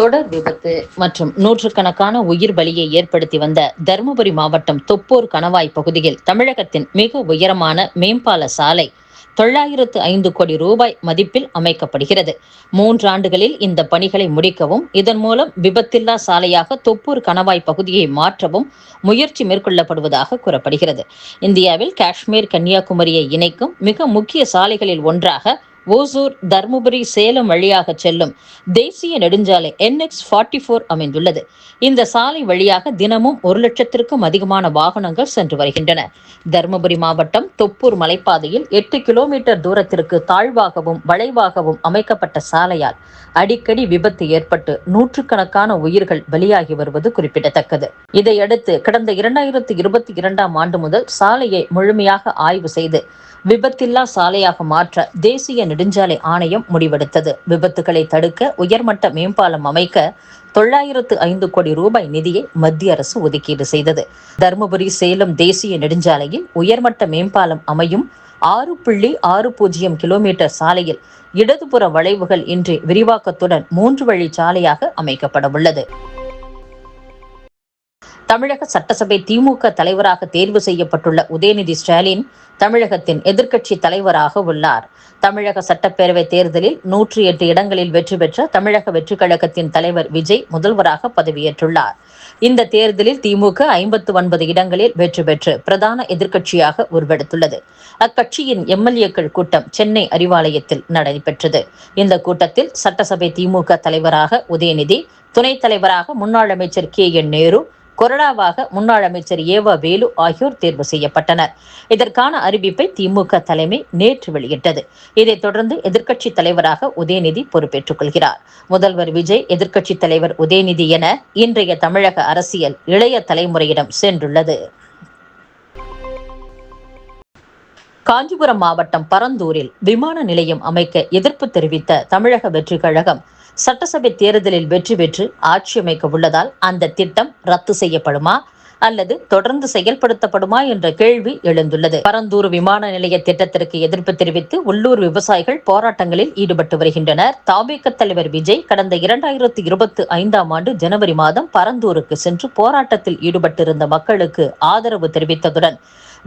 தொடர் விபத்து மற்றும் நூற்றுக்கணக்கான உயிர் பலியை ஏற்படுத்தி வந்த தருமபுரி மாவட்டம் தொப்பூர் கணவாய் பகுதியில் தமிழகத்தின் மிக உயரமான மேம்பால சாலை 905 கோடி ரூபாய் மதிப்பில் அமைக்கப்படுகிறது. 3 ஆண்டுகளில் இந்த பணிகளை முடிக்கவும், இதன் மூலம் விபத்தில்லா சாலையாக தொப்பூர் கணவாய் பகுதியை மாற்றவும் முயற்சி மேற்கொள்ளப்படுவதாக கூறப்படுகிறது. இந்தியாவில் காஷ்மீர், கன்னியாகுமரியை இணைக்கும் மிக முக்கிய சாலைகளில் ஒன்றாக ஓசூர், தர்மபுரி, சேலம் வழியாக செல்லும் தேசிய நெடுஞ்சாலை NH-44 அமைந்துள்ளது. இந்த சாலை வழியாக தினமும் 1 லட்சத்திற்கும் அதிகமான வாகனங்கள் சென்று வருகின்றன. தர்மபுரி மாவட்டம் தொப்பூர் மலைப்பாதையில் 8 கிலோமீட்டர் தூரத்திற்கு தாழ்வாகவும் வளைவாகவும் அமைக்கப்பட்ட சாலையால் அடிக்கடி விபத்து ஏற்பட்டு நூற்றுக்கணக்கான உயிர்கள் பலியாகி வருவது குறிப்பிடத்தக்கது. இதையடுத்து கடந்த 2022ஆம் ஆண்டு முதல் சாலையை முழுமையாக ஆய்வு செய்து விபத்தில்லா சாலையாக மாற்ற தேசிய நெடுஞ்சாலை ஆணையம் முடிவெடுத்தது. விபத்துகளை தடுக்க உயர்மட்ட மேம்பாலம் அமைக்க 905 கோடி ரூபாய் நிதியை மத்திய அரசு ஒதுக்கீடு செய்தது. தருமபுரி சேலம் தேசிய நெடுஞ்சாலையில் உயர்மட்ட மேம்பாலம் அமையும் 6.60 கிலோமீட்டர் சாலையில் இடதுபுற வளைவுகள் இன்றி விரிவாக்கத்துடன் 3 வழி சாலையாக அமைக்கப்பட உள்ளது. தமிழக சட்டசபை திமுக தலைவராக தேர்வு செய்யப்பட்டுள்ள உதயநிதி ஸ்டாலின் தமிழகத்தின் எதிர்க்கட்சி தலைவராக உள்ளார். தமிழக சட்டப்பேரவை தேர்தலில் 108 இடங்களில் வெற்றி பெற்ற தமிழக வெற்றிக் கழகத்தின் தலைவர் விஜய் முதல்வராக பதவியேற்றுள்ளார். இந்த தேர்தலில் திமுக 59 இடங்களில் வெற்றி பெற்று பிரதான எதிர்க்கட்சியாக உருவெடுத்துள்ளது. அக்கட்சியின் எம்எல்ஏக்கள் கூட்டம் சென்னை அறிவாலயத்தில் நடைபெற்றது. இந்த கூட்டத்தில் சட்டசபை திமுக தலைவராக உதயநிதி, துணைத் தலைவராக முன்னாள் அமைச்சர் KN நேரு, கொறடாவாக முன்னாள் அமைச்சர் ஏவா வேலு ஆகியோர் தேர்வு செய்யப்பட்டனர். இதற்கான அறிவிப்பை திமுக தலைமை நேற்று வெளியிட்டது. இதைத் தொடர்ந்து எதிர்க்கட்சித் தலைவராக உதயநிதி பொறுப்பேற்றுக் கொள்கிறார். முதல்வர் விஜய், எதிர்க்கட்சித் தலைவர் உதயநிதி என இன்றைய தமிழக அரசியல் இளைய தலைமுறையிடம் சென்றுள்ளது. காஞ்சிபுரம் மாவட்டம் பரந்தூரில் விமான நிலையம் அமைக்க எதிர்ப்பு தெரிவித்த தமிழக வெற்றிக் கழகம் சட்டசபை தேர்தலில் வெற்றி பெற்று ஆட்சி அமைக்க உள்ளதால் அந்த திட்டம் ரத்து செய்யப்படுமா அல்லது தொடர்ந்து செயல்படுத்தப்படுமா என்ற கேள்வி எழுந்துள்ளது. பரந்தூர் விமான நிலைய திட்டத்திற்கு எதிர்ப்பு தெரிவித்து உள்ளூர் விவசாயிகள் போராட்டங்களில் ஈடுபட்டு வருகின்றனர். தவிக தலைவர் விஜய் கடந்த 2025ஆம் ஆண்டு ஜனவரி மாதம் பரந்தூருக்கு சென்று போராட்டத்தில் ஈடுபட்டிருந்த மக்களுக்கு ஆதரவு தெரிவித்ததுடன்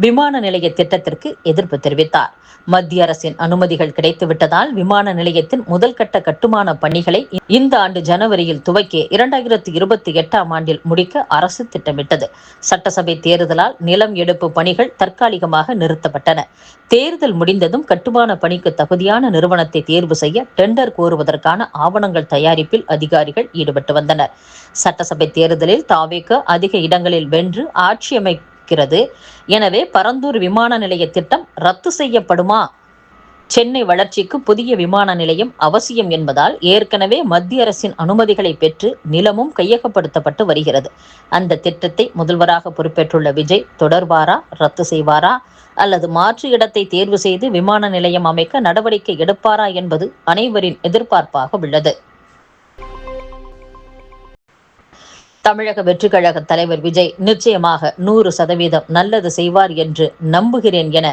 விமான நிலைய திட்டத்திற்கு எதிர்ப்பு தெரிவித்தார். மத்திய அரசின் அனுமதிகள் கிடைத்துவிட்டதால் விமான நிலையத்தின் முதல் கட்ட கட்டுமான பணிகளை இந்த ஆண்டு ஜனவரியில் துவக்கி 2028ஆம் ஆண்டில் முடிக்க அரசு திட்டமிட்டது. சட்டசபை தேர்தலால் நிலம் எடுப்பு பணிகள் தற்காலிகமாக நிறுத்தப்பட்டன. தேர்தல் முடிந்ததும் கட்டுமான பணிக்கு தகுதியான நிறுவனத்தை தேர்வு செய்ய டெண்டர் கோருவதற்கான ஆவணங்கள் தயாரிப்பில் அதிகாரிகள் ஈடுபட்டு வந்தனர். சட்டசபை தேர்தலில் தவிக அதிக இடங்களில் வென்று ஆட்சி அமைக்கிறது. எனவே பரந்தூர் விமான நிலைய திட்டம் ரத்து செய்யப்படுமா? சென்னை வளர்ச்சிக்கு புதிய விமான நிலையம் அவசியம் என்பதால் ஏற்கனவே மத்திய அரசின் அனுமதிகளை பெற்று நிலமும் கையகப்படுத்தப்பட்டு வருகிறது. அந்த திட்டத்தை முதல்வராக பொறுப்பேற்றுள்ள விஜய் தொடர்வாரா, ரத்து செய்வாரா அல்லது மாற்று இடத்தை தேர்வு செய்து விமான நிலையம் அமைக்க நடவடிக்கை எடுப்பாரா என்பது அனைவரின் எதிர்பார்ப்பாக உள்ளது. தமிழக வெற்றிக் கழக தலைவர் விஜய் நிச்சயமாக 100% நல்லது செய்வார் என்று நம்புகிறேன் என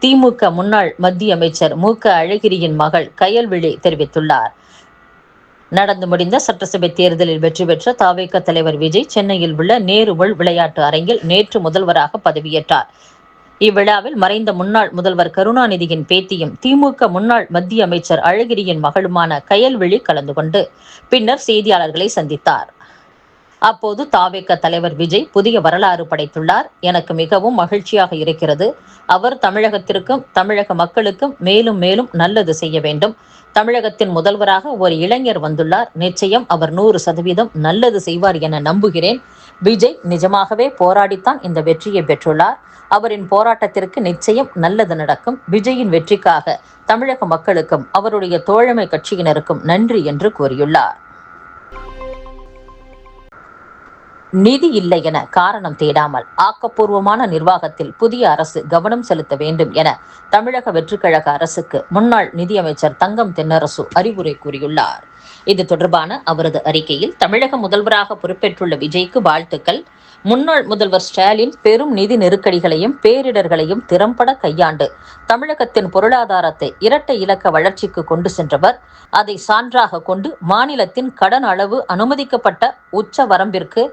திமுக முன்னாள் மத்திய அமைச்சர் மு.க. அழகிரியின் மகள் கயல்விழி தெரிவித்துள்ளார். நடந்து முடிந்த சட்டசபை தேர்தலில் வெற்றி பெற்ற தவிக தலைவர் விஜய் சென்னையில் உள்ள நேரு உள் விளையாட்டு அரங்கில் நேற்று முதல்வராக பதவியேற்றார். இவ்விழாவில் மறைந்த முன்னாள் முதல்வர் கருணாநிதியின் பேத்தியும் திமுக முன்னாள் மத்திய அமைச்சர் அழகிரியின் மகளுமான கயல்விழி கலந்து கொண்டு பின்னர் செய்தியாளர்களை சந்தித்தார். அப்போது தவிக தலைவர் விஜய் புதிய வரலாறு படைத்துள்ளார். எனக்கு மிகவும் மகிழ்ச்சியாக இருக்கிறது. அவர் தமிழகத்திற்கும் தமிழக மக்களுக்கும் மேலும் மேலும் நல்லது செய்ய வேண்டும். தமிழகத்தின் முதல்வராக ஒரு இளைஞர் வந்துள்ளார். நிச்சயம் அவர் 100% நல்லது செய்வார் என நம்புகிறேன். விஜய் நிஜமாகவே போராடித்தான் இந்த வெற்றியை பெற்றுள்ளார். அவரின் போராட்டத்திற்கு நிச்சயம் நல்லது நடக்கும். விஜயின் வெற்றிக்காக தமிழக மக்களுக்கும் அவருடைய தோழமை கட்சியினருக்கும் நன்றி என்று கூறியுள்ளார். நிதி இல்லை என காரணம் தேடாமல் ஆக்கப்பூர்வமான நிர்வாகத்தில் புதிய அரசு கவனம் செலுத்த வேண்டும் என தமிழக வெற்றிக் கழக அரசுக்கு முன்னாள் நிதியமைச்சர் தங்கம் தென்னரசு அறிவுரை கூறியுள்ளார். இது தொடர்பான அவரது அறிக்கையில் தமிழக முதல்வராக பொறுப்பேற்றுள்ள விஜய்க்கு வாழ்த்துக்கள். முன்னாள் முதல்வர் ஸ்டாலின் பெரும் நிதி நெருக்கடிகளையும் பேரிடர்களையும் திறம்பட கையாண்டு தமிழகத்தின் பொருளாதாரத்தை இரட்டை இலக்க வளர்ச்சிக்கு கொண்டு சென்றவர். அதை சான்றாக கொண்டு மாநிலத்தின் கடன் அளவு அனுமதிக்கப்பட்ட உச்ச வரம்பிற்கு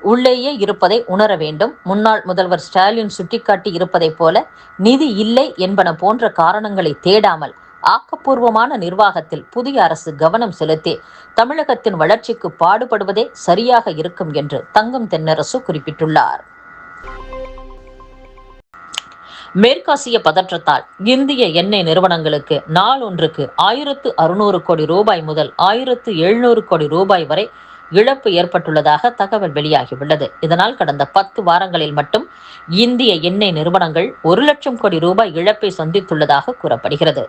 உள்ளேயே இருப்பதை உணர வேண்டும். முன்னாள் முதல்வர் ஸ்டாலின் சுட்டிக்காட்டி இருப்பதைப் போல நிதி இல்லை என்பன போன்ற காரணங்களை தேடாமல் ஆக்கப்பூர்வமான நிர்வாகத்தில் புதிய அரசு கவனம் செலுத்தி தமிழகத்தின் வளர்ச்சிக்கு பாடுபடுவதே சரியாக இருக்கும் என்று தங்கம் தென்னரசு குறிப்பிட்டுள்ளார். மேற்காசிய பதற்றத்தால் இந்திய எண்ணெய் நிறுவனங்களுக்கு நாளொன்றுக்கு 1600 கோடி ரூபாய் முதல் 1700 கோடி ரூபாய் வரை இழப்பு ஏற்பட்டுள்ளதாக தகவல் வெளியாகியுள்ளது. இதனால் கடந்த 10 வாரங்களில் மட்டும் இந்திய எண்ணெய் நிறுவனங்கள் 1 லட்சம் கோடி ரூபாய் இழப்பை சந்தித்துள்ளதாக கூறப்படுகிறது.